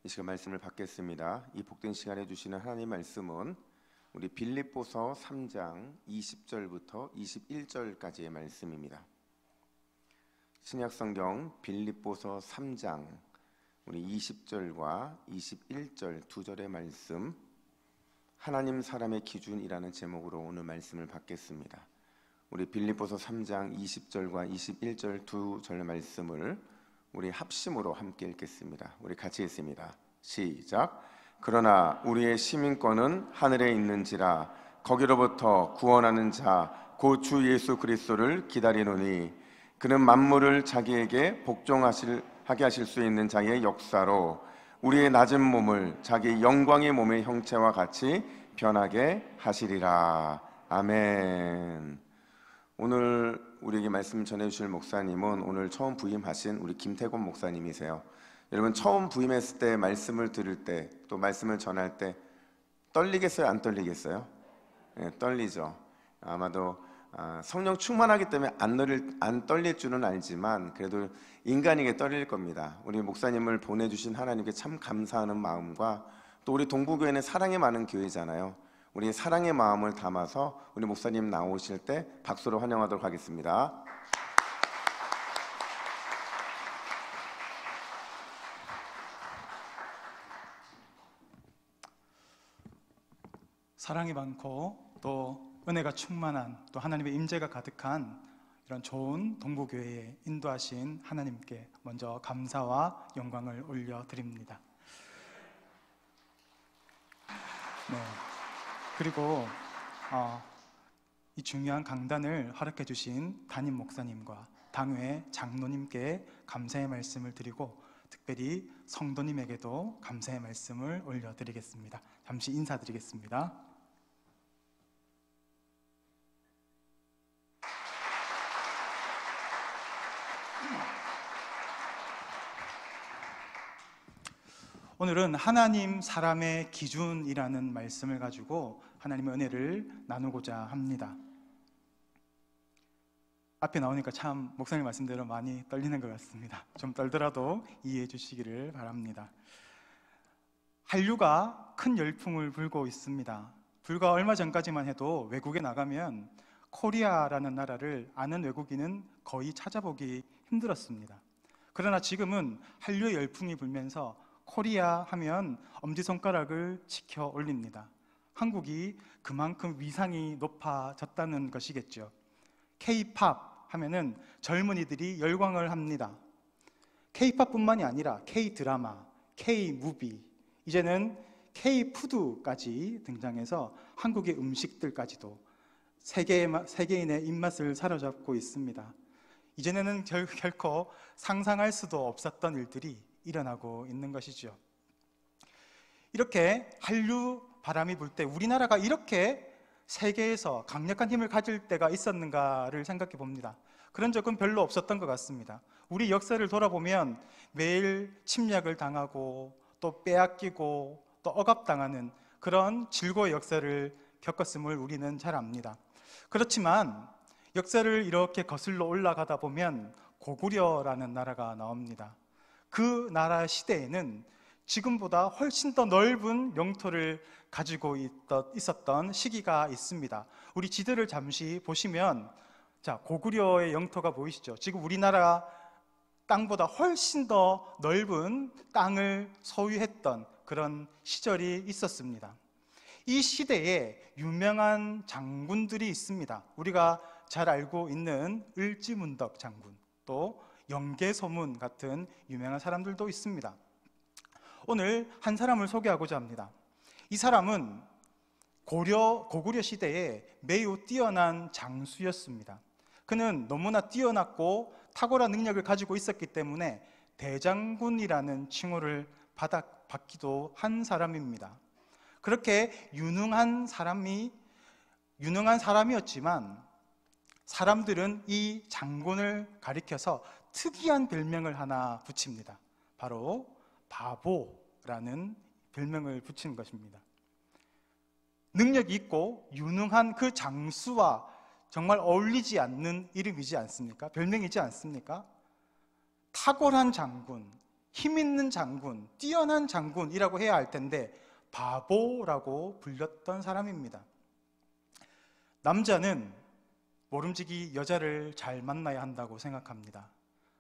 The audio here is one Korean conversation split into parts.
이 시간 말씀을 받겠습니다. 이 복된 시간에 주시는 하나님 말씀은 우리 빌립보서 3장 20절부터 21절까지의 말씀입니다. 신약성경 빌립보서 3장 우리 20절과 21절 두 절의 말씀, 하나님 사람의 기준이라는 제목으로 오늘 말씀을 받겠습니다. 우리 빌립보서 3장 20절과 21절 두 절 말씀을 우리 합심으로 함께 읽겠습니다. 우리 같이 읽습니다. 시작. 그러나 우리의 시민권은 하늘에 있는지라 거기로부터 구원하는 자 곧 주 예수 그리스도를 기다리노니 그는 만물을 자기에게 복종하게 하실 수 있는 자의 역사로 우리의 낮은 몸을 자기 영광의 몸의 형체와 같이 변하게 하시리라. 아멘. 오늘 우리에게 말씀을 전해주실 목사님은 오늘 처음 부임하신 우리 김태곤 목사님이세요. 여러분, 처음 부임했을 때 말씀을 들을 때 또 말씀을 전할 때 떨리겠어요? 안 떨리겠어요? 네, 떨리죠. 아마도 성령 충만하기 때문에 안 떨릴 줄은 알지만 그래도 인간에게 떨릴 겁니다. 우리 목사님을 보내주신 하나님께 참 감사하는 마음과 또 우리 동부교회는 사랑이 많은 교회잖아요. 우리 사랑의 마음을 담아서 우리 목사님 나오실 때 박수로 환영하도록 하겠습니다. 사랑이 많고 또 은혜가 충만한 또 하나님의 임재가 가득한 이런 좋은 동부교회에 인도하신 하나님께 먼저 감사와 영광을 올려드립니다. 네. 그리고 이 중요한 강단을 허락해 주신 담임 목사님과 당회 장로님께 감사의 말씀을 드리고 특별히 성도님에게도 감사의 말씀을 올려드리겠습니다. 잠시 인사드리겠습니다. 오늘은 하나님 사람의 기준이라는 말씀을 가지고 하나님의 은혜를 나누고자 합니다. 앞에 나오니까 참 목사님 말씀대로 많이 떨리는 것 같습니다. 좀 떨더라도 이해해 주시기를 바랍니다. 한류가 큰 열풍을 불고 있습니다. 불과 얼마 전까지만 해도 외국에 나가면 코리아라는 나라를 아는 외국인은 거의 찾아보기 힘들었습니다. 그러나 지금은 한류의 열풍이 불면서 코리아 하면 엄지손가락을 치켜 올립니다. 한국이 그만큼 위상이 높아졌다는 것이겠죠. K-팝 하면은 젊은이들이 열광을 합니다. K-팝뿐만이 아니라 K-드라마, K-무비, 이제는 K-푸드까지 등장해서 한국의 음식들까지도 세계인의 입맛을 사로잡고 있습니다. 이전에는 결코 상상할 수도 없었던 일들이 일어나고 있는 것이죠. 이렇게 한류 바람이 불 때 우리나라가 이렇게 세계에서 강력한 힘을 가질 때가 있었는가를 생각해 봅니다. 그런 적은 별로 없었던 것 같습니다. 우리 역사를 돌아보면 매일 침략을 당하고 또 빼앗기고 또 억압당하는 그런 질고의 역사를 겪었음을 우리는 잘 압니다. 그렇지만 역사를 이렇게 거슬러 올라가다 보면 고구려라는 나라가 나옵니다. 그 나라 시대에는 지금보다 훨씬 더 넓은 영토를 가지고 있었던 시기가 있습니다. 우리 지도를 잠시 보시면 고구려의 영토가 보이시죠? 지금 우리나라 땅보다 훨씬 더 넓은 땅을 소유했던 그런 시절이 있었습니다. 이 시대에 유명한 장군들이 있습니다. 우리가 잘 알고 있는 을지문덕 장군, 또 영계소문 같은 유명한 사람들도 있습니다. 오늘 한 사람을 소개하고자 합니다. 이 사람은 고구려 시대에 매우 뛰어난 장수였습니다. 그는 너무나 뛰어났고 탁월한 능력을 가지고 있었기 때문에 대장군이라는 칭호를 받기도 한 사람입니다. 그렇게 유능한 사람이었지만 사람들은 이 장군을 가리켜서 특이한 별명을 하나 붙입니다. 바로 바보라는 별명을 붙이는 것입니다. 능력이 있고 유능한 그 장수와 정말 어울리지 않는 이름이지 않습니까? 별명이지 않습니까? 탁월한 장군, 힘 있는 장군, 뛰어난 장군이라고 해야 할 텐데 바보라고 불렸던 사람입니다. 남자는 모름지기 여자를 잘 만나야 한다고 생각합니다.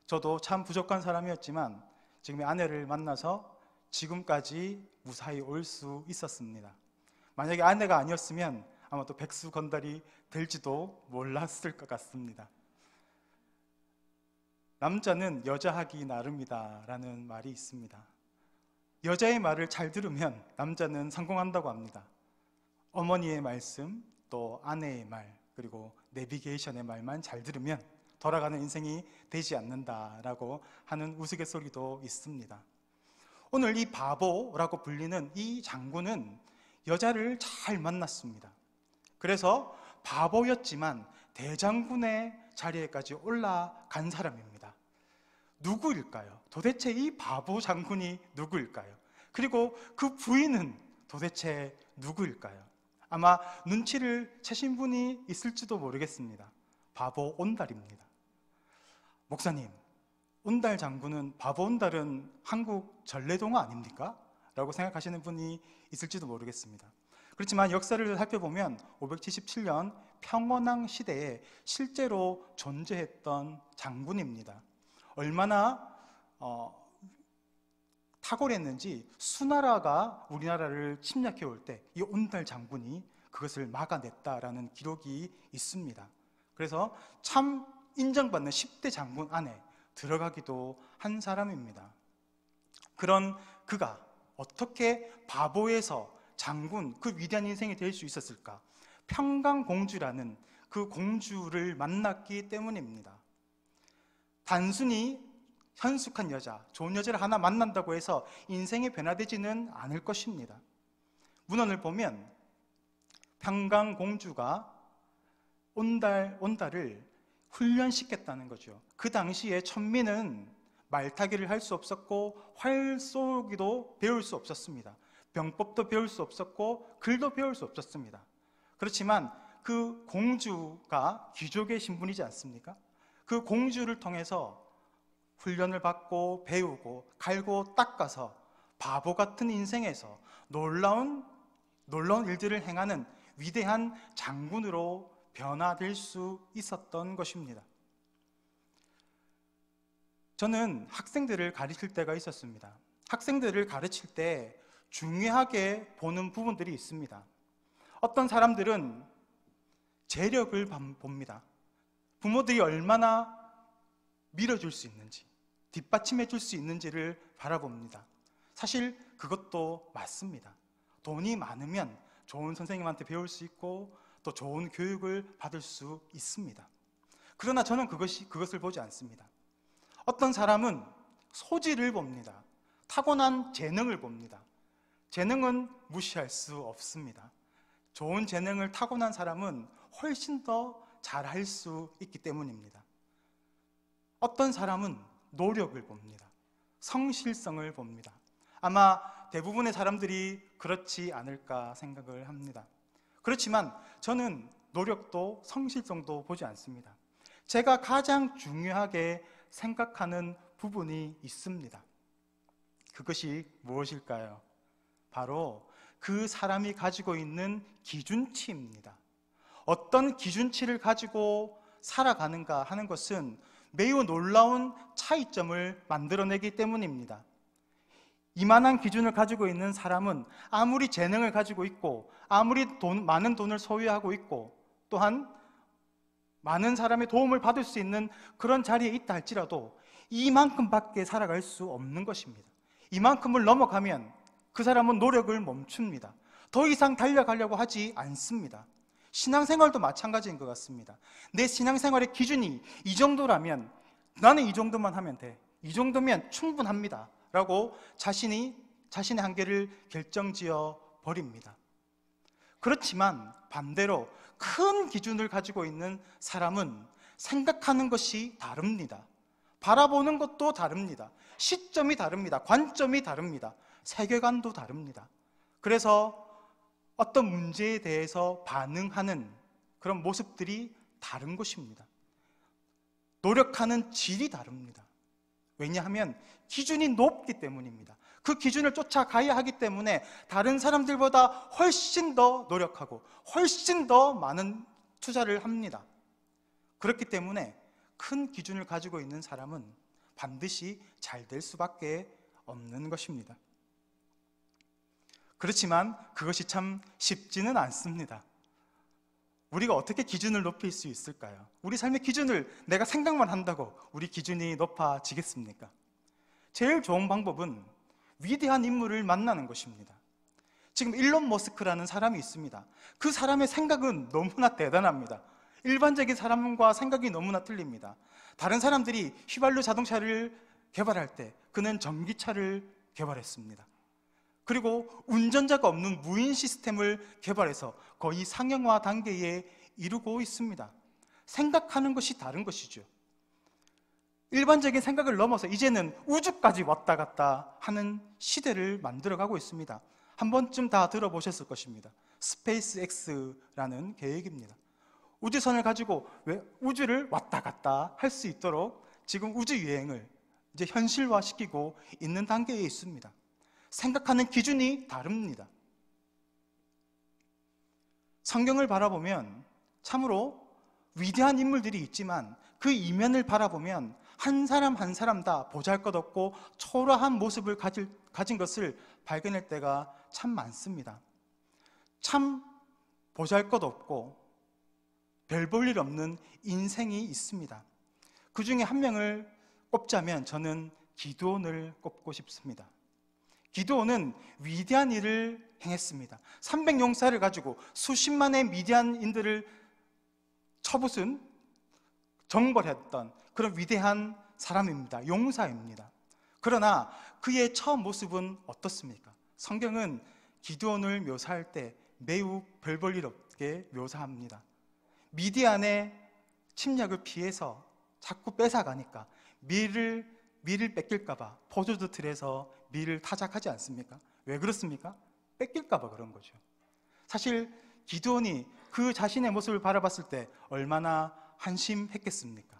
저도 참 부족한 사람이었지만 지금의 아내를 만나서 지금까지 무사히 올 수 있었습니다. 만약에 아내가 아니었으면 아마 또 백수건달이 될지도 몰랐을 것 같습니다. 남자는 여자하기 나름이다 라는 말이 있습니다. 여자의 말을 잘 들으면 남자는 성공한다고 합니다. 어머니의 말씀, 또 아내의 말, 그리고 내비게이션의 말만 잘 들으면 돌아가는 인생이 되지 않는다라고 하는 우스갯소리도 있습니다. 오늘 이 바보라고 불리는 이 장군은 여자를 잘 만났습니다. 그래서 바보였지만 대장군의 자리에까지 올라간 사람입니다. 누구일까요? 도대체 이 바보 장군이 누구일까요? 그리고 그 부인은 도대체 누구일까요? 아마 눈치를 채신 분이 있을지도 모르겠습니다. 바보 온달입니다. 목사님, 온달 장군은, 바보 온달은 한국 전래동화 아닙니까? 라고 생각하시는 분이 있을지도 모르겠습니다. 그렇지만 역사를 살펴보면 577년 평원왕 시대에 실제로 존재했던 장군입니다. 얼마나 탁월했는지 수나라가 우리나라를 침략해 올 때 이 온달 장군이 그것을 막아냈다라는 기록이 있습니다. 그래서 참 인정받는 10대 장군 안에 들어가기도 한 사람입니다. 그런 그가 어떻게 바보에서 장군, 그 위대한 인생이 될 수 있었을까? 평강공주라는 그 공주를 만났기 때문입니다. 단순히 현숙한 여자, 좋은 여자를 하나 만난다고 해서 인생이 변화되지는 않을 것입니다. 문헌을 보면 평강공주가 온달을 훈련시켰다는 거죠. 그 당시에 천민은 말타기를 할 수 없었고 활 쏘기도 배울 수 없었습니다. 병법도 배울 수 없었고 글도 배울 수 없었습니다. 그렇지만 그 공주가 귀족의 신분이지 않습니까? 그 공주를 통해서 훈련을 받고 배우고 갈고 닦아서 바보 같은 인생에서 놀라운 일들을 행하는 위대한 장군으로 변화될 수 있었던 것입니다. 저는 학생들을 가르칠 때가 있었습니다. 학생들을 가르칠 때 중요하게 보는 부분들이 있습니다. 어떤 사람들은 재력을 봅니다. 부모들이 얼마나 밀어줄 수 있는지, 뒷받침해 줄 수 있는지를 바라봅니다. 사실 그것도 맞습니다. 돈이 많으면 좋은 선생님한테 배울 수 있고 또 좋은 교육을 받을 수 있습니다. 그러나 저는 그것을 보지 않습니다. 어떤 사람은 소질을 봅니다. 타고난 재능을 봅니다. 재능은 무시할 수 없습니다. 좋은 재능을 타고난 사람은 훨씬 더 잘할 수 있기 때문입니다. 어떤 사람은 노력을 봅니다. 성실성을 봅니다. 아마 대부분의 사람들이 그렇지 않을까 생각을 합니다. 그렇지만 저는 노력도 성실성도 보지 않습니다. 제가 가장 중요하게 생각하는 부분이 있습니다. 그것이 무엇일까요? 바로 그 사람이 가지고 있는 기준치입니다. 어떤 기준치를 가지고 살아가는가 하는 것은 매우 놀라운 차이점을 만들어내기 때문입니다. 이만한 기준을 가지고 있는 사람은 아무리 재능을 가지고 있고 아무리 많은 돈을 소유하고 있고 또한 많은 사람의 도움을 받을 수 있는 그런 자리에 있다 할지라도 이만큼밖에 살아갈 수 없는 것입니다. 이만큼을 넘어가면 그 사람은 노력을 멈춥니다. 더 이상 달려가려고 하지 않습니다. 신앙생활도 마찬가지인 것 같습니다. 내 신앙생활의 기준이 이 정도라면 나는 이 정도만 하면 돼. 이 정도면 충분합니다. 라고 자신의 한계를 결정지어 버립니다. 그렇지만 반대로 큰 기준을 가지고 있는 사람은 생각하는 것이 다릅니다. 바라보는 것도 다릅니다. 시점이 다릅니다. 관점이 다릅니다. 세계관도 다릅니다. 그래서 어떤 문제에 대해서 반응하는 그런 모습들이 다른 것입니다. 노력하는 질이 다릅니다. 왜냐하면 기준이 높기 때문입니다. 그 기준을 쫓아가야 하기 때문에 다른 사람들보다 훨씬 더 노력하고 훨씬 더 많은 투자를 합니다. 그렇기 때문에 큰 기준을 가지고 있는 사람은 반드시 잘 될 수밖에 없는 것입니다. 그렇지만 그것이 참 쉽지는 않습니다. 우리가 어떻게 기준을 높일 수 있을까요? 우리 삶의 기준을 내가 생각만 한다고 우리 기준이 높아지겠습니까? 제일 좋은 방법은 위대한 인물을 만나는 것입니다. 지금 일론 머스크라는 사람이 있습니다. 그 사람의 생각은 너무나 대단합니다. 일반적인 사람과 생각이 너무나 틀립니다. 다른 사람들이 휘발유 자동차를 개발할 때 그는 전기차를 개발했습니다. 그리고 운전자가 없는 무인 시스템을 개발해서 거의 상용화 단계에 이르고 있습니다. 생각하는 것이 다른 것이죠. 일반적인 생각을 넘어서 이제는 우주까지 왔다 갔다 하는 시대를 만들어가고 있습니다. 한 번쯤 다 들어보셨을 것입니다. 스페이스X라는 계획입니다. 우주선을 가지고 우주를 왔다 갔다 할 수 있도록 지금 우주 여행을 이제 현실화시키고 있는 단계에 있습니다. 생각하는 기준이 다릅니다. 성경을 바라보면 참으로 위대한 인물들이 있지만 그 이면을 바라보면 한 사람 한 사람 다 보잘것없고 초라한 모습을 가진 것을 발견할 때가 참 많습니다. 참 보잘것없고 별 볼 일 없는 인생이 있습니다. 그 중에 한 명을 꼽자면 저는 기드온을 꼽고 싶습니다. 기드온은 위대한 일을 행했습니다. 300용사를 가지고 수십만의 미디안인들을 쳐부순 정벌했던 그런 위대한 사람입니다. 용사입니다. 그러나 그의 처음 모습은 어떻습니까? 성경은 기드온을 묘사할 때 매우 별 볼 일 없게 묘사합니다. 미디안의 침략을 피해서 자꾸 뺏어가니까 밀을 뺏길까봐 포도주 틀에서 밀을 타작하지 않습니까? 왜 그렇습니까? 뺏길까봐 그런 거죠. 사실 기드온이 그 자신의 모습을 바라봤을 때 얼마나 한심했겠습니까?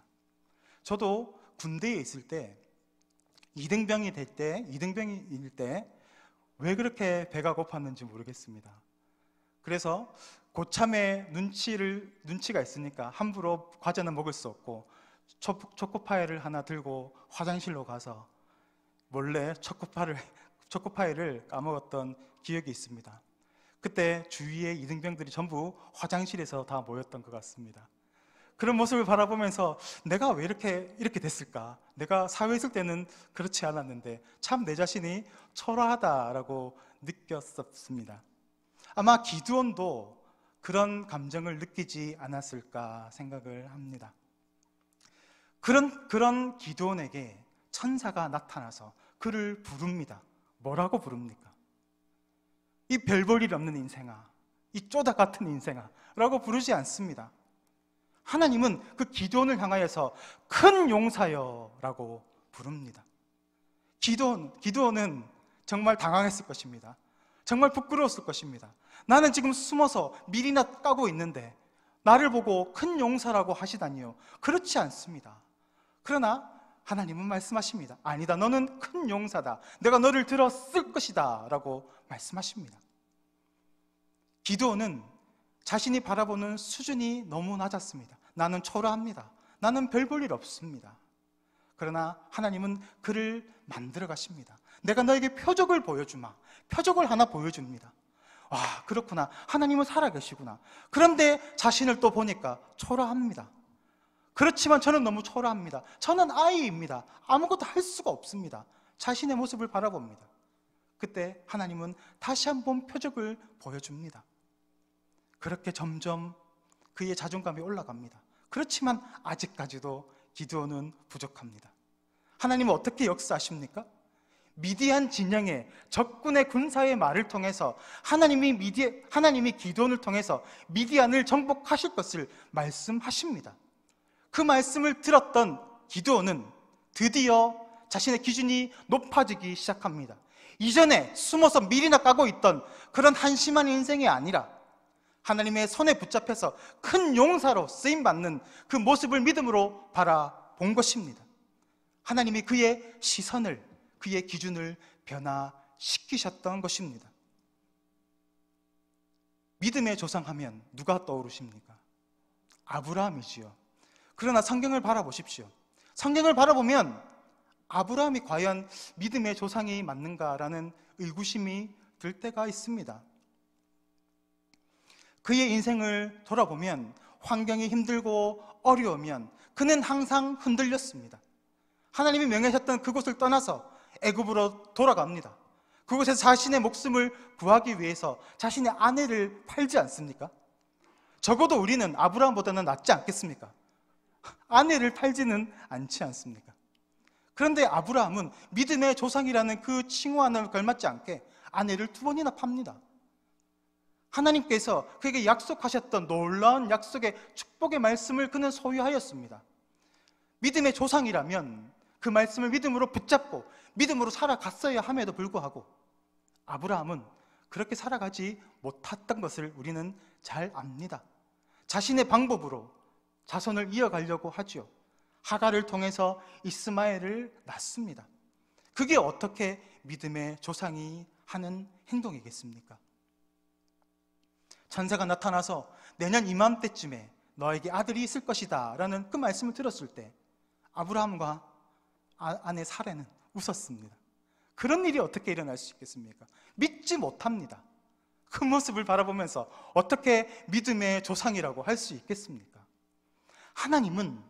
저도 군대에 있을 때 이등병일 때 왜 그렇게 배가 고팠는지 모르겠습니다. 그래서 고참의 눈치가 있으니까 함부로 과자는 먹을 수 없고 초코파이를 하나 들고 화장실로 가서 몰래 초코파이를 까먹었던 기억이 있습니다. 그때 주위의 이등병들이 전부 화장실에서 다 모였던 것 같습니다. 그런 모습을 바라보면서 내가 왜 이렇게 됐을까? 내가 사회에 있을 때는 그렇지 않았는데 참 내 자신이 초라하다라고 느꼈었습니다. 아마 기드온도 그런 감정을 느끼지 않았을까 생각을 합니다. 그런 기드온에게 천사가 나타나서 그를 부릅니다. 뭐라고 부릅니까? 이 별 볼 일 없는 인생아, 이 쪼다 같은 인생아 라고 부르지 않습니다. 하나님은 그 기드온을 향하여서 큰 용사여 라고 부릅니다. 기드온은 정말 당황했을 것입니다. 정말 부끄러웠을 것입니다. 나는 지금 숨어서 밀이나 까고 있는데 나를 보고 큰 용사라고 하시다니요. 그렇지 않습니다. 그러나 하나님은 말씀하십니다. 아니다, 너는 큰 용사다. 내가 너를 들어 쓸 것이다 라고 말씀하십니다. 기드온은 자신이 바라보는 수준이 너무 낮았습니다. 나는 초라합니다. 나는 별 볼 일 없습니다. 그러나 하나님은 그를 만들어 가십니다. 내가 너에게 표적을 보여주마. 표적을 하나 보여줍니다. 와, 그렇구나. 하나님은 살아계시구나. 그런데 자신을 또 보니까 초라합니다. 그렇지만 저는 너무 초라합니다. 저는 아이입니다. 아무것도 할 수가 없습니다. 자신의 모습을 바라봅니다. 그때 하나님은 다시 한번 표적을 보여줍니다. 그렇게 점점 그의 자존감이 올라갑니다. 그렇지만 아직까지도 기드온은 부족합니다. 하나님은 어떻게 역사하십니까? 미디안 진영의 적군의 군사의 말을 통해서 하나님이 기드온을 통해서 미디안을 정복하실 것을 말씀하십니다. 그 말씀을 들었던 기드온은 드디어 자신의 기준이 높아지기 시작합니다. 이전에 숨어서 밀이나 까고 있던 그런 한심한 인생이 아니라 하나님의 손에 붙잡혀서 큰 용사로 쓰임받는 그 모습을 믿음으로 바라본 것입니다. 하나님이 그의 시선을, 그의 기준을 변화시키셨던 것입니다. 믿음의 조상하면 누가 떠오르십니까? 아브라함이지요. 그러나 성경을 바라보십시오. 성경을 바라보면 아브라함이 과연 믿음의 조상이 맞는가라는 의구심이 들 때가 있습니다. 그의 인생을 돌아보면 환경이 힘들고 어려우면 그는 항상 흔들렸습니다. 하나님이 명하셨던 그곳을 떠나서 애굽으로 돌아갑니다. 그곳에서 자신의 목숨을 구하기 위해서 자신의 아내를 팔지 않습니까? 적어도 우리는 아브라함보다는 낫지 않겠습니까? 아내를 팔지는 않지 않습니까? 그런데 아브라함은 믿음의 조상이라는 그 칭호안을 걸맞지 않게 아내를 2번이나 팝니다. 하나님께서 그에게 약속하셨던 놀라운 약속의 축복의 말씀을 그는 소유하였습니다. 믿음의 조상이라면 그 말씀을 믿음으로 붙잡고 믿음으로 살아갔어야 함에도 불구하고 아브라함은 그렇게 살아가지 못했던 것을 우리는 잘 압니다. 자신의 방법으로 자손을 이어가려고 하죠. 하갈을 통해서 이스마엘을 낳습니다. 그게 어떻게 믿음의 조상이 하는 행동이겠습니까? 천사가 나타나서 내년 이맘때쯤에 너에게 아들이 있을 것이다 라는 그 말씀을 들었을 때 아브라함과 아내 사라는 웃었습니다. 그런 일이 어떻게 일어날 수 있겠습니까? 믿지 못합니다. 그 모습을 바라보면서 어떻게 믿음의 조상이라고 할 수 있겠습니까? 하나님은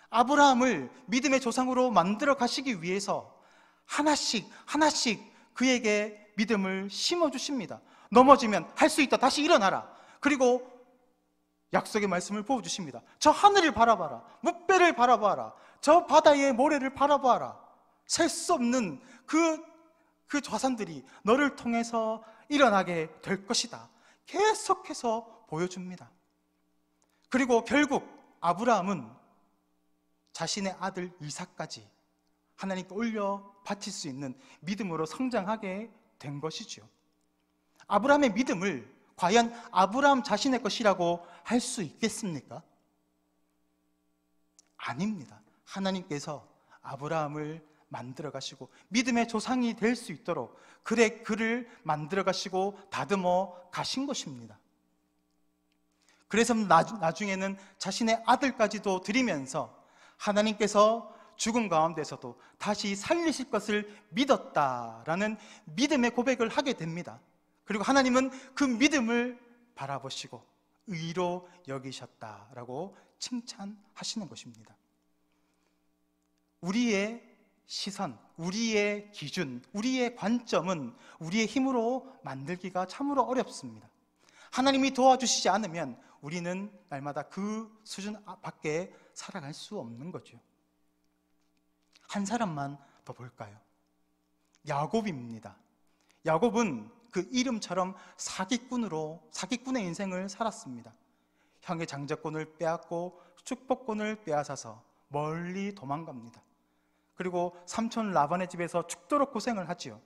아브라함을 믿음의 조상으로 만들어 가시기 위해서 하나씩 그에게 믿음을 심어주십니다. 넘어지면 할 수 있다, 다시 일어나라. 그리고 약속의 말씀을 부어주십니다. 저 하늘을 바라봐라, 뭇배를 바라봐라, 저 바다의 모래를 바라봐라. 셀 수 없는 그 좌산들이 너를 통해서 일어나게 될 것이다. 계속해서 보여줍니다. 그리고 결국 아브라함은 자신의 아들 이삭까지 하나님께 올려 바칠 수 있는 믿음으로 성장하게 된 것이죠. 아브라함의 믿음을 과연 아브라함 자신의 것이라고 할 수 있겠습니까? 아닙니다. 하나님께서 아브라함을 만들어 가시고 믿음의 조상이 될 수 있도록 그를 만들어 가시고 다듬어 가신 것입니다. 그래서 나중에는 자신의 아들까지도 드리면서 하나님께서 죽음 가운데서도 다시 살리실 것을 믿었다라는 믿음의 고백을 하게 됩니다. 그리고 하나님은 그 믿음을 바라보시고 의로 여기셨다라고 칭찬하시는 것입니다. 우리의 시선, 우리의 기준, 우리의 관점은 우리의 힘으로 만들기가 참으로 어렵습니다. 하나님이 도와주시지 않으면 우리는 날마다 그 수준 밖에 살아갈 수 없는 거죠. 한 사람만 더 볼까요? 야곱입니다. 야곱은 그 이름처럼 사기꾼의 인생을 살았습니다. 형의 장자권을 빼앗고 축복권을 빼앗아서 멀리 도망갑니다. 그리고 삼촌 라반의 집에서 죽도록 고생을 하지요.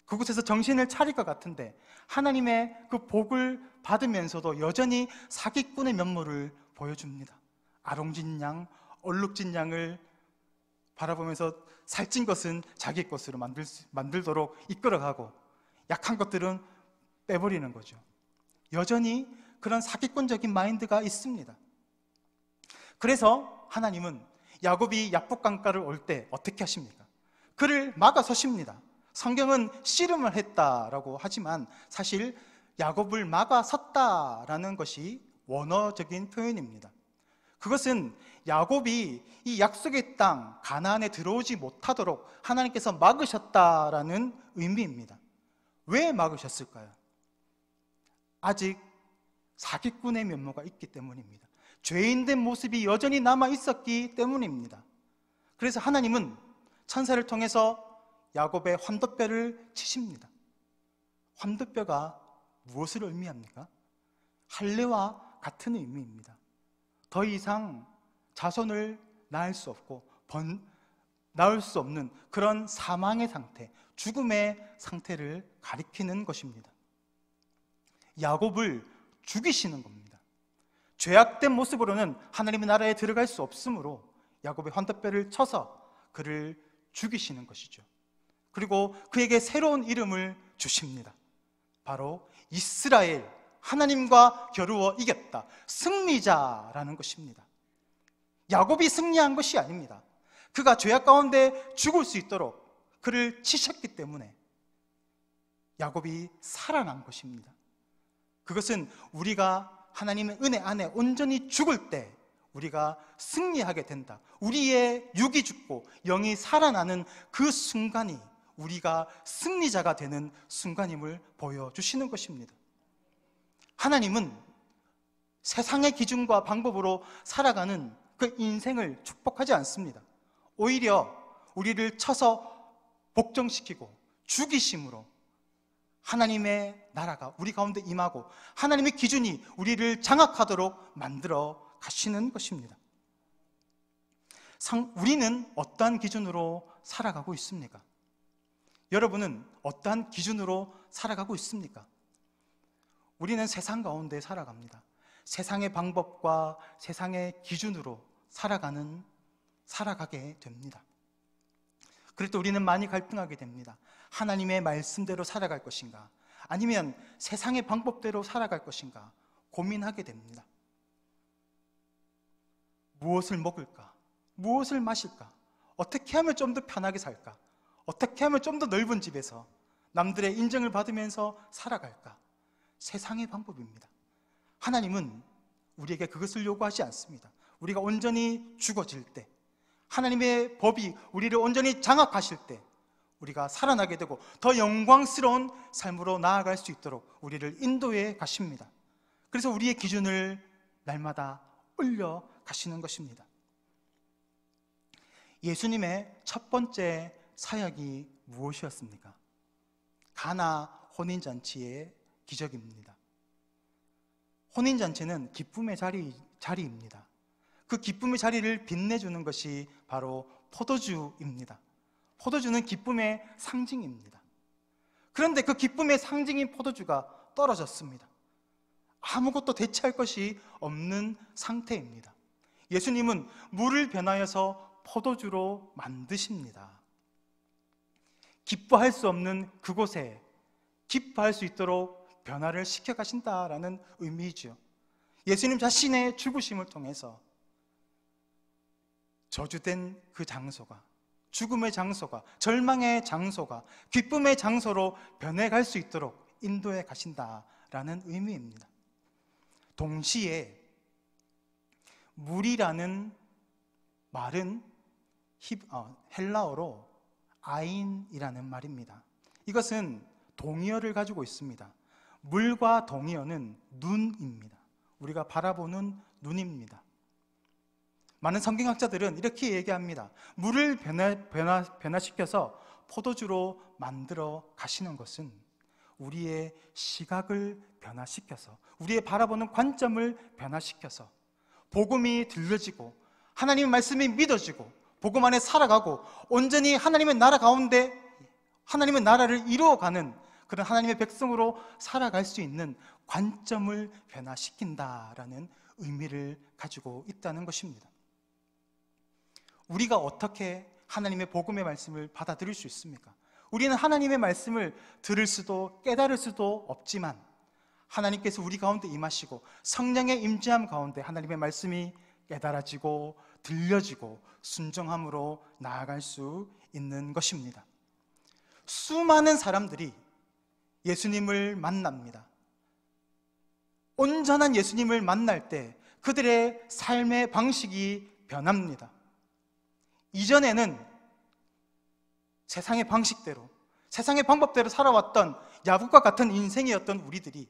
그곳에서 정신을 차릴 것 같은데 하나님의 그 복을 받으면서도 여전히 사기꾼의 면모를 보여줍니다. 아롱진 양, 얼룩진 양을 바라보면서 살찐 것은 자기 것으로 만들도록 이끌어가고 약한 것들은 빼버리는 거죠. 여전히 그런 사기꾼적인 마인드가 있습니다. 그래서 하나님은 야곱이 야복강가를 올 때 어떻게 하십니까? 그를 막아서십니다. 성경은 씨름을 했다라고 하지만 사실 야곱을 막아섰다라는 것이 원어적인 표현입니다. 그것은 야곱이 이 약속의 땅 가나안에 들어오지 못하도록 하나님께서 막으셨다라는 의미입니다. 왜 막으셨을까요? 아직 사기꾼의 면모가 있기 때문입니다. 죄인된 모습이 여전히 남아 있었기 때문입니다. 그래서 하나님은 천사를 통해서 야곱의 환도뼈를 치십니다. 환도뼈가 무엇을 의미합니까? 할례와 같은 의미입니다. 더 이상 자손을 낳을 수 없고 낳을 수 없는 그런 사망의 상태, 죽음의 상태를 가리키는 것입니다. 야곱을 죽이시는 겁니다. 죄악된 모습으로는 하나님의 나라에 들어갈 수 없으므로 야곱의 환도뼈를 쳐서 그를 죽이시는 것이죠. 그리고 그에게 새로운 이름을 주십니다. 바로 이스라엘, 하나님과 겨루어 이겼다, 승리자라는 것입니다. 야곱이 승리한 것이 아닙니다. 그가 죄악 가운데 죽을 수 있도록 그를 치셨기 때문에 야곱이 살아난 것입니다. 그것은 우리가 하나님의 은혜 안에 온전히 죽을 때 우리가 승리하게 된다, 우리의 육이 죽고 영이 살아나는 그 순간이 우리가 승리자가 되는 순간임을 보여주시는 것입니다. 하나님은 세상의 기준과 방법으로 살아가는 그 인생을 축복하지 않습니다. 오히려 우리를 쳐서 복종시키고 죽이심으로 하나님의 나라가 우리 가운데 임하고 하나님의 기준이 우리를 장악하도록 만들어 가시는 것입니다. 우리는 어떠한 기준으로 살아가고 있습니까? 여러분은 어떠한 기준으로 살아가고 있습니까? 우리는 세상 가운데 살아갑니다. 세상의 방법과 세상의 기준으로 살아가게 됩니다. 그럴 때 우리는 많이 갈등하게 됩니다. 하나님의 말씀대로 살아갈 것인가, 아니면 세상의 방법대로 살아갈 것인가 고민하게 됩니다. 무엇을 먹을까? 무엇을 마실까? 어떻게 하면 좀 더 편하게 살까? 어떻게 하면 좀 더 넓은 집에서 남들의 인정을 받으면서 살아갈까? 세상의 방법입니다. 하나님은 우리에게 그것을 요구하지 않습니다. 우리가 온전히 죽어질 때, 하나님의 법이 우리를 온전히 장악하실 때 우리가 살아나게 되고 더 영광스러운 삶으로 나아갈 수 있도록 우리를 인도해 가십니다. 그래서 우리의 기준을 날마다 올려 가시는 것입니다. 예수님의 첫 번째 사역이 무엇이었습니까? 가나 혼인잔치의 기적입니다. 혼인잔치는 기쁨의 자리입니다. 그 기쁨의 자리를 빛내주는 것이 바로 포도주입니다. 포도주는 기쁨의 상징입니다. 그런데 그 기쁨의 상징인 포도주가 떨어졌습니다. 아무것도 대체할 것이 없는 상태입니다. 예수님은 물을 변하여서 포도주로 만드십니다. 기뻐할 수 없는 그곳에 기뻐할 수 있도록 변화를 시켜가신다라는 의미이죠. 예수님 자신의 죽으심을 통해서 저주된 그 장소가, 죽음의 장소가, 절망의 장소가 기쁨의 장소로 변해갈 수 있도록 인도해 가신다라는 의미입니다. 동시에 물이라는 말은 헬라어로 아인이라는 말입니다. 이것은 동의어를 가지고 있습니다. 물과 동의어는 눈입니다. 우리가 바라보는 눈입니다. 많은 성경학자들은 이렇게 얘기합니다. 물을 변화시켜서 포도주로 만들어 가시는 것은 우리의 시각을 변화시켜서, 우리의 바라보는 관점을 변화시켜서 복음이 들려지고 하나님의 말씀이 믿어지고 복음 안에 살아가고 온전히 하나님의 나라 가운데 하나님의 나라를 이루어가는 그런 하나님의 백성으로 살아갈 수 있는 관점을 변화시킨다라는 의미를 가지고 있다는 것입니다. 우리가 어떻게 하나님의 복음의 말씀을 받아들일 수 있습니까? 우리는 하나님의 말씀을 들을 수도 깨달을 수도 없지만 하나님께서 우리 가운데 임하시고 성령의 임재함 가운데 하나님의 말씀이 깨달아지고 들려지고 순종함으로 나아갈 수 있는 것입니다. 수많은 사람들이 예수님을 만납니다. 온전한 예수님을 만날 때 그들의 삶의 방식이 변합니다. 이전에는 세상의 방식대로, 세상의 방법대로 살아왔던 야곱과 같은 인생이었던 우리들이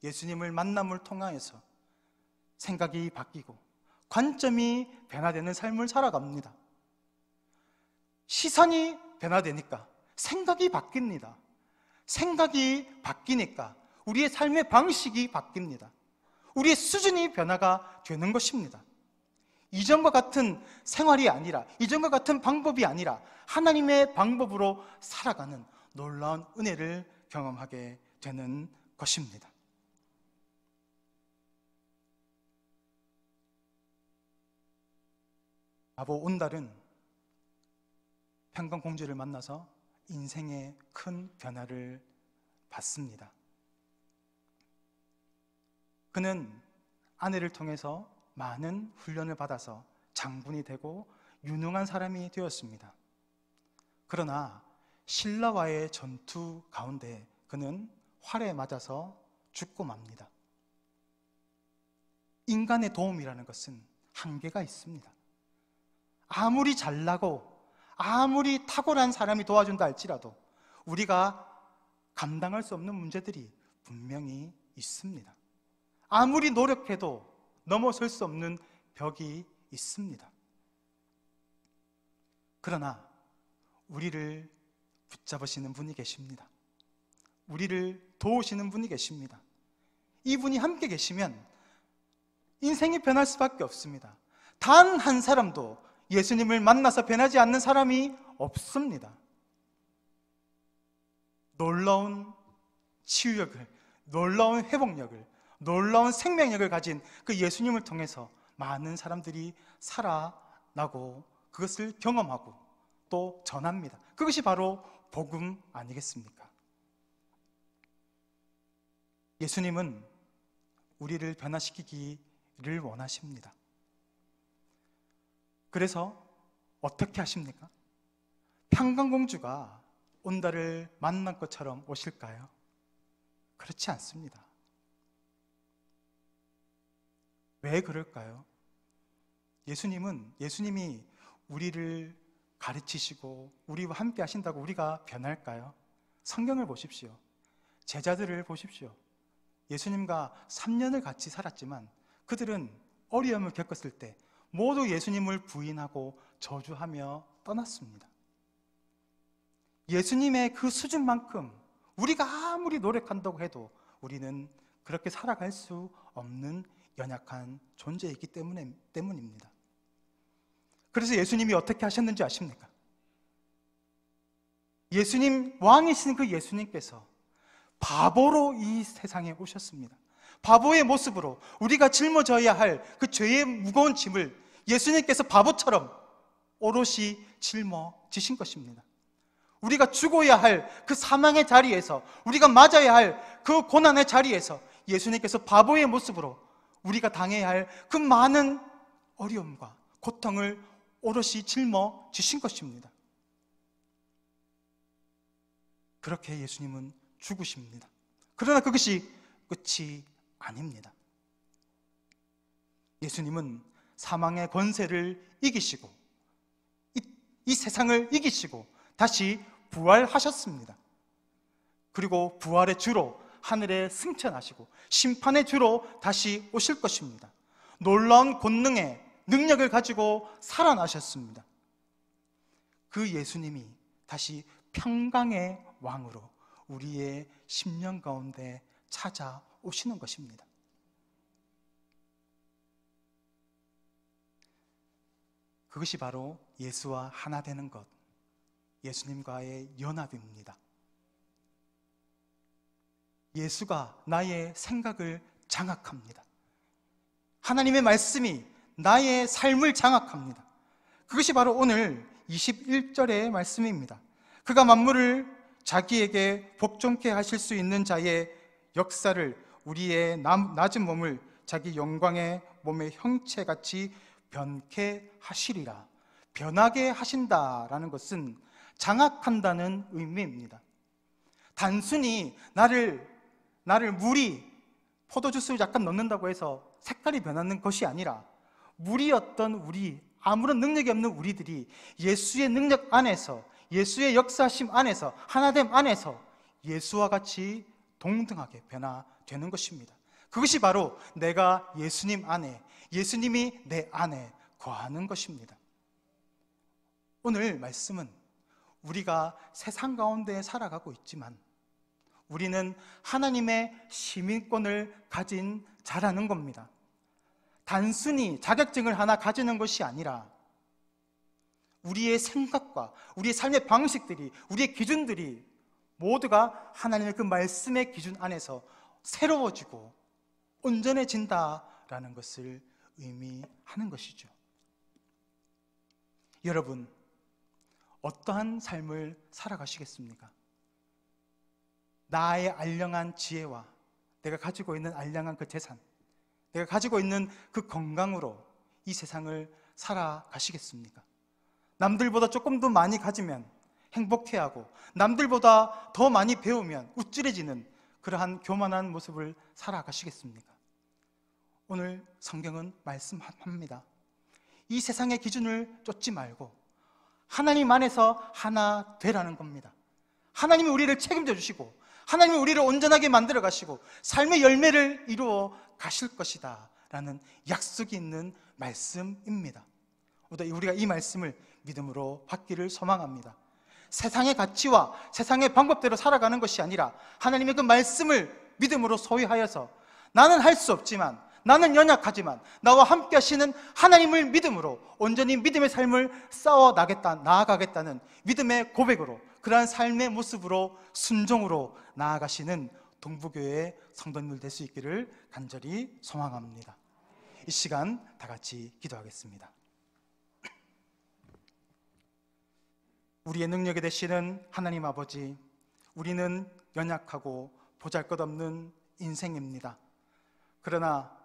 예수님을 만남을 통하여서 생각이 바뀌고 관점이 변화되는 삶을 살아갑니다. 시선이 변화되니까 생각이 바뀝니다. 생각이 바뀌니까 우리의 삶의 방식이 바뀝니다. 우리의 수준이 변화가 되는 것입니다. 이전과 같은 생활이 아니라, 이전과 같은 방법이 아니라 하나님의 방법으로 살아가는 놀라운 은혜를 경험하게 되는 것입니다. 바보 온달은 평강공주를 만나서 인생의 큰 변화를 받습니다. 그는 아내를 통해서 많은 훈련을 받아서 장군이 되고 유능한 사람이 되었습니다. 그러나 신라와의 전투 가운데 그는 활에 맞아서 죽고 맙니다. 인간의 도움이라는 것은 한계가 있습니다. 아무리 잘나고 아무리 탁월한 사람이 도와준다 할지라도 우리가 감당할 수 없는 문제들이 분명히 있습니다. 아무리 노력해도 넘어설 수 없는 벽이 있습니다. 그러나 우리를 붙잡으시는 분이 계십니다. 우리를 도우시는 분이 계십니다. 이분이 함께 계시면 인생이 변할 수밖에 없습니다. 단 한 사람도 예수님을 만나서 변하지 않는 사람이 없습니다. 놀라운 치유력을, 놀라운 회복력을, 놀라운 생명력을 가진 그 예수님을 통해서 많은 사람들이 살아나고 그것을 경험하고 또 전합니다. 그것이 바로 복음 아니겠습니까? 예수님은 우리를 변화시키기를 원하십니다. 그래서 어떻게 하십니까? 평강공주가 온다를 만난 것처럼 오실까요? 그렇지 않습니다. 왜 그럴까요? 예수님이 우리를 가르치시고 우리와 함께 하신다고 우리가 변할까요? 성경을 보십시오. 제자들을 보십시오. 예수님과 3년을 같이 살았지만 그들은 어려움을 겪었을 때 모두 예수님을 부인하고 저주하며 떠났습니다. 예수님의 그 수준만큼 우리가 아무리 노력한다고 해도 우리는 그렇게 살아갈 수 없는 연약한 존재이기 때문입니다. 그래서 예수님이 어떻게 하셨는지 아십니까? 예수님, 왕이신 그 예수님께서 바보로 이 세상에 오셨습니다. 바보의 모습으로 우리가 짊어져야 할 그 죄의 무거운 짐을 예수님께서 바보처럼 오롯이 짊어지신 것입니다. 우리가 죽어야 할 그 사망의 자리에서, 우리가 맞아야 할 그 고난의 자리에서 예수님께서 바보의 모습으로 우리가 당해야 할 그 많은 어려움과 고통을 오롯이 짊어지신 것입니다. 그렇게 예수님은 죽으십니다. 그러나 그것이 끝이 아닙니다. 예수님은 사망의 권세를 이기시고 이 세상을 이기시고 다시 부활하셨습니다. 그리고 부활의 주로 하늘에 승천하시고 심판의 주로 다시 오실 것입니다. 놀라운 권능의 능력을 가지고 살아나셨습니다. 그 예수님이 다시 평강의 왕으로 우리의 심령 가운데 찾아오시는 것입니다. 그것이 바로 예수와 하나 되는 것, 예수님과의 연합입니다. 예수가 나의 생각을 장악합니다. 하나님의 말씀이 나의 삶을 장악합니다. 그것이 바로 오늘 21절의 말씀입니다. 그가 만물을 자기에게 복종케 하실 수 있는 자의 역사를, 우리의 낮은 몸을 자기 영광의 몸의 형체같이 변케 하시리라. 변하게 하신다라는 것은 장악한다는 의미입니다. 단순히 나를 물이 포도주스를 약간 넣는다고 해서 색깔이 변하는 것이 아니라 물이었던 우리, 아무런 능력이 없는 우리들이 예수의 능력 안에서, 예수의 역사심 안에서, 하나됨 안에서 예수와 같이 동등하게 변화되는 것입니다. 그것이 바로 내가 예수님 안에, 예수님이 내 안에 거하는 것입니다. 오늘 말씀은 우리가 세상 가운데 살아가고 있지만 우리는 하나님의 시민권을 가진 자라는 겁니다. 단순히 자격증을 하나 가지는 것이 아니라 우리의 생각과 우리의 삶의 방식들이, 우리의 기준들이 모두가 하나님의 그 말씀의 기준 안에서 새로워지고 온전해진다라는 것을 의미하는 것이죠. 여러분, 어떠한 삶을 살아가시겠습니까? 나의 알량한 지혜와 내가 가지고 있는 알량한 그 재산, 내가 가지고 있는 그 건강으로 이 세상을 살아가시겠습니까? 남들보다 조금 더 많이 가지면 행복해하고 남들보다 더 많이 배우면 우쭐해지는 그러한 교만한 모습을 살아가시겠습니까? 오늘 성경은 말씀합니다. 이 세상의 기준을 쫓지 말고 하나님 안에서 하나 되라는 겁니다. 하나님이 우리를 책임져 주시고 하나님이 우리를 온전하게 만들어 가시고 삶의 열매를 이루어 가실 것이다 라는 약속이 있는 말씀입니다. 우리가 이 말씀을 믿음으로 받기를 소망합니다. 세상의 가치와 세상의 방법대로 살아가는 것이 아니라 하나님의 그 말씀을 믿음으로 소유하여서 나는 할 수 없지만, 나는 연약하지만 나와 함께 하시는 하나님을 믿음으로 온전히 믿음의 삶을 나아가겠다는 믿음의 고백으로, 그러한 삶의 모습으로 순종으로 나아가시는 동부교회의 성도님들 될 수 있기를 간절히 소망합니다. 이 시간 다 같이 기도하겠습니다. 우리의 능력이 되시는 하나님 아버지, 우리는 연약하고 보잘것없는 인생입니다. 그러나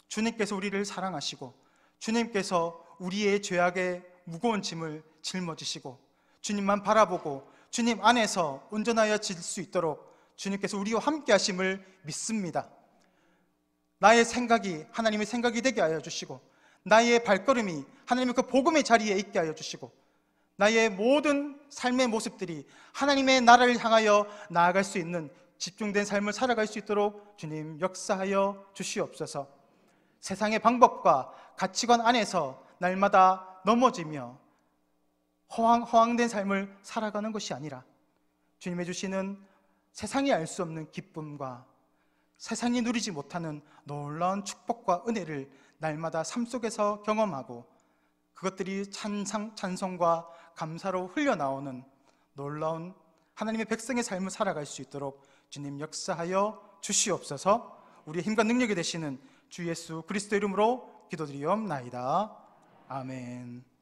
주님께서 우리를 사랑하시고 주님께서 우리의 죄악의 무거운 짐을 짊어지시고 주님만 바라보고 주님 안에서 온전하여 질 수 있도록 주님께서 우리와 함께 하심을 믿습니다. 나의 생각이 하나님의 생각이 되게 하여 주시고 나의 발걸음이 하나님의 그 복음의 자리에 있게 하여 주시고 나의 모든 삶의 모습들이 하나님의 나라를 향하여 나아갈 수 있는 집중된 삶을 살아갈 수 있도록 주님 역사하여 주시옵소서. 세상의 방법과 가치관 안에서 날마다 넘어지며 허황된 삶을 살아가는 것이 아니라 주님의 주시는 세상이 알 수 없는 기쁨과 세상이 누리지 못하는 놀라운 축복과 은혜를 날마다 삶 속에서 경험하고 그것들이 찬송과 감사로 흘러나오는 놀라운 하나님의 백성의 삶을 살아갈 수 있도록 주님 역사하여 주시옵소서. 우리의 힘과 능력이 되시는 주 예수 그리스도 이름으로 기도드리옵나이다. 아멘.